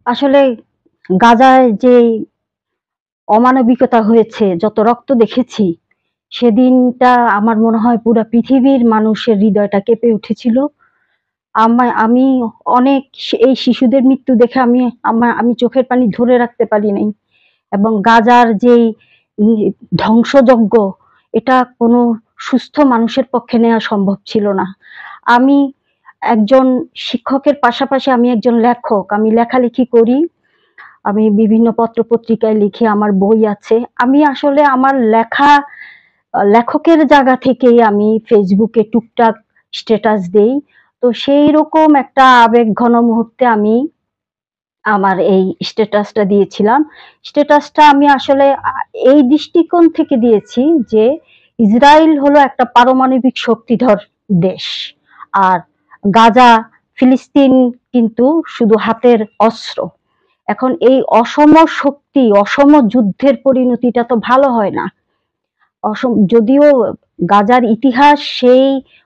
আসলে গাজায় যে অমানবিকতা হয়েছে, যত রক্ত দেখেছি, সেদিনটা আমার মনে হয় পুরা পৃথিবীর মানুষের হৃদয়টা কেঁপে উঠেছিল। আমি অনেক এই শিশুদের মৃত্যু দেখে আমি চোখের পানি ধরে রাখতে পারি নাই। এবং গাজার যেই ধ্বংসযজ্ঞ, এটা কোনো সুস্থ মানুষের পক্ষে নেওয়া সম্ভব ছিল না। আমি একজন শিক্ষকের পাশাপাশি আমি একজন লেখক। আমি লেখালেখি করি। আমি বিভিন্ন পত্র-পত্রিকায় লিখি, আমার বই আছে। আমি আসলে আমার লেখকের জায়গা থেকেই আমি ফেসবুকে টুকটাক স্ট্যাটাস দেই। তো সেইরকম একটা আবেগঘন মুহূর্তে আমি আমার এই স্ট্যাটাসটা দিয়েছিলাম। স্ট্যাটাসটা আমি আসলে এই দৃষ্টিকোণ থেকে দিয়েছি যে ইসরায়েল হলো একটা পারমাণবিক শক্তিধর দেশ। আর গাজা, ফিলিস্তিন কিন্তু শুধু হাতের অস্ত্র। এখন এই অসম শক্তি, অসম যুদ্ধের পরিণতিটা তো ভালো হয় না। যদিও গাজার ইতিহাস সেই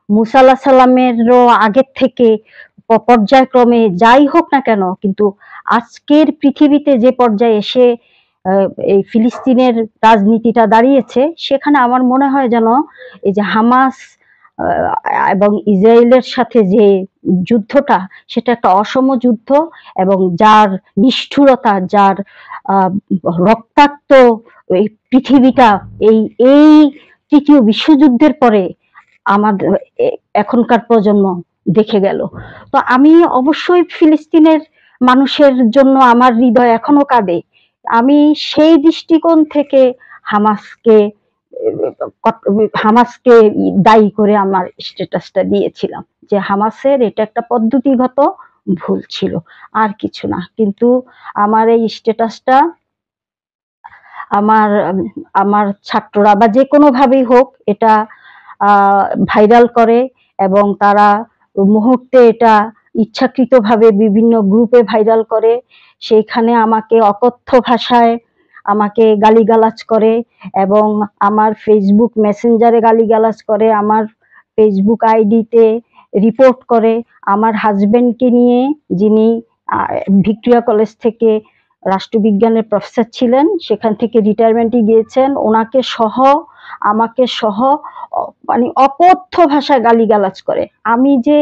মুসা আলাইহিস সালামেরও আগের থেকে পর্যায়ক্রমে যাই হোক না কেন, কিন্তু আজকের পৃথিবীতে যে পর্যায়ে এসে এই ফিলিস্তিনের রাজনীতিটা দাঁড়িয়েছে, সেখানে আমার মনে হয় যেন এই যে হামাস এবং ইসরায়েলের সাথে যে যুদ্ধটা, সেটা একটা অসম যুদ্ধ এবং যার নিষ্ঠুরতা, যার রক্তাক্ত এই পৃথিবীটা এই এই তৃতীয় বিশ্বযুদ্ধের পরে আমাদের এখনকার প্রজন্ম দেখে গেল। তো আমি অবশ্যই ফিলিস্তিনের মানুষের জন্য আমার হৃদয় এখনো কাঁদে। আমি সেই দৃষ্টিকোণ থেকে হামাসকে হামাসকে দায়ী করে আমার স্ট্যাটাসটা দিয়েছিলাম যে হামাসের এটা একটা পদ্ধতিগত ভুল ছিল, আর কিছু না। কিন্তু আমার এই স্ট্যাটাসটা আমার আমার ছাত্ররা বা যে কোনো ভাবেই হোক এটা ভাইরাল করে এবং তারা মুহূর্তে এটা ইচ্ছাকৃতভাবে বিভিন্ন গ্রুপে ভাইরাল করে। সেইখানে আমাকে অকথ্য ভাষায় আমাকে গালিগালাজ করে এবং আমার ফেসবুক মেসেঞ্জারে গালিগালাজ করে, আমার ফেসবুক আইডিতে রিপোর্ট করে। আমার হাজবেন্ডকে নিয়ে, যিনি ভিক্টোরিয়া কলেজ থেকে রাষ্ট্রবিজ্ঞানের প্রফেসর ছিলেন, সেখান থেকে রিটায়ারমেন্টে গিয়েছেন, ওনাকে সহ আমাকে সহ মানে অকথ্য ভাষায় গালিগালাজ করে। আমি যে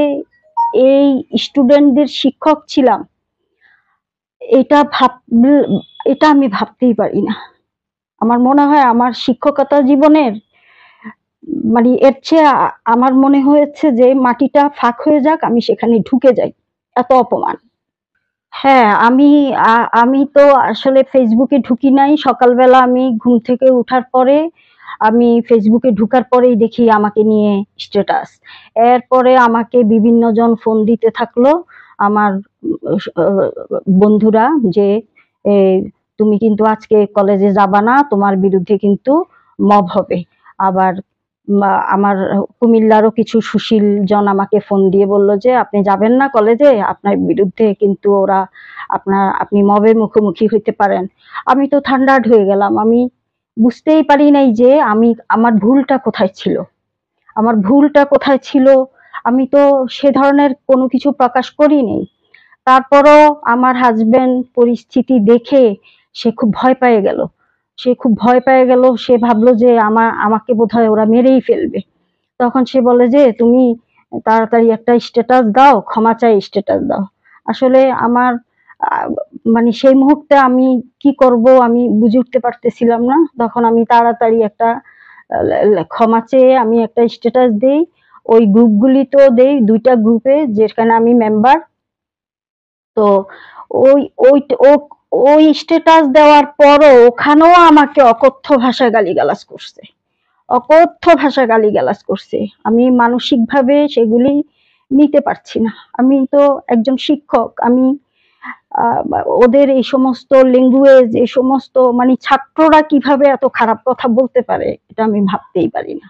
এই স্টুডেন্টদের শিক্ষক ছিলাম, এটা আমি ভাবতেই পারি না। আমার মনে হয় আমার শিক্ষকতা জীবনের মানে এর চেয়ে আমার মনে হয়েছে যে মাটিটা ফাঁক হয়ে যাক, আমি সেখানে ঢুকে যাই, এত অপমান। হ্যাঁ, আমি তো আসলে ফেসবুকে ঢুকি নাই। সকালবেলা আমি ঘুম থেকে উঠার পরে আমি ফেসবুকে ঢুকার পরেই দেখি আমাকে নিয়ে স্ট্যাটাস। এরপরে আমাকে বিভিন্ন জন ফোন দিতে থাকলো, আমার বন্ধুরা, যে তুমি কিন্তু আজকে কলেজে যাবা না, তোমার বিরুদ্ধে কিন্তু মব হবে। আবার আমার কুমিল্লারও কিছু সুশীল জন আমাকে ফোন দিয়ে বলল যে আপনি যাবেন না কলেজে, আপনার বিরুদ্ধে কিন্তু ওরা আপনি মবের মুখোমুখি হইতে পারেন। আমি তো ঠান্ডাড হয়ে গেলাম। আমি বুঝতেই পারি নাই যে আমার ভুলটা কোথায় ছিল। আমার ভুলটা কোথায় ছিল, আমি তো সে ধরনের কোনো কিছু প্রকাশ করিনি। তারপরও আমার হাজবেন্ড পরিস্থিতি দেখে সে খুব ভয় পেয়ে গেল। সে ভাবলো যে আমাকে বোধহয় ওরা মেরেই ফেলবে। তখন সে বলে যে তুমি তাড়াতাড়ি একটা স্ট্যাটাস দাও, ক্ষমা চাই স্ট্যাটাস দাও। আসলে আমার মানে সেই মুহূর্তে আমি কি করব আমি বুঝে উঠতে পারতেছিলাম না। তখন আমি তাড়াতাড়ি একটা ক্ষমা চেয়ে আমি একটা স্ট্যাটাস দেই। ওই গ্রুপগুলি তো দেই, 2টা গ্রুপে যেখানে আমি মেম্বার। তো ওই ওই ওই স্ট্যাটাস দেওয়ার পরও ওখানেও আমাকে অকথ্য ভাষায় গালিগালাজ করছে, অকথ্য ভাষায় গালিগালাজ করছে। আমি মানসিকভাবে সেগুলি নিতে পারছি না। আমি তো একজন শিক্ষক, আমি ওদের এই সমস্ত ল্যাঙ্গুয়েজ, এই সমস্ত মানে ছাত্ররা কিভাবে এত খারাপ কথা বলতে পারে, এটা আমি ভাবতেই পারি না।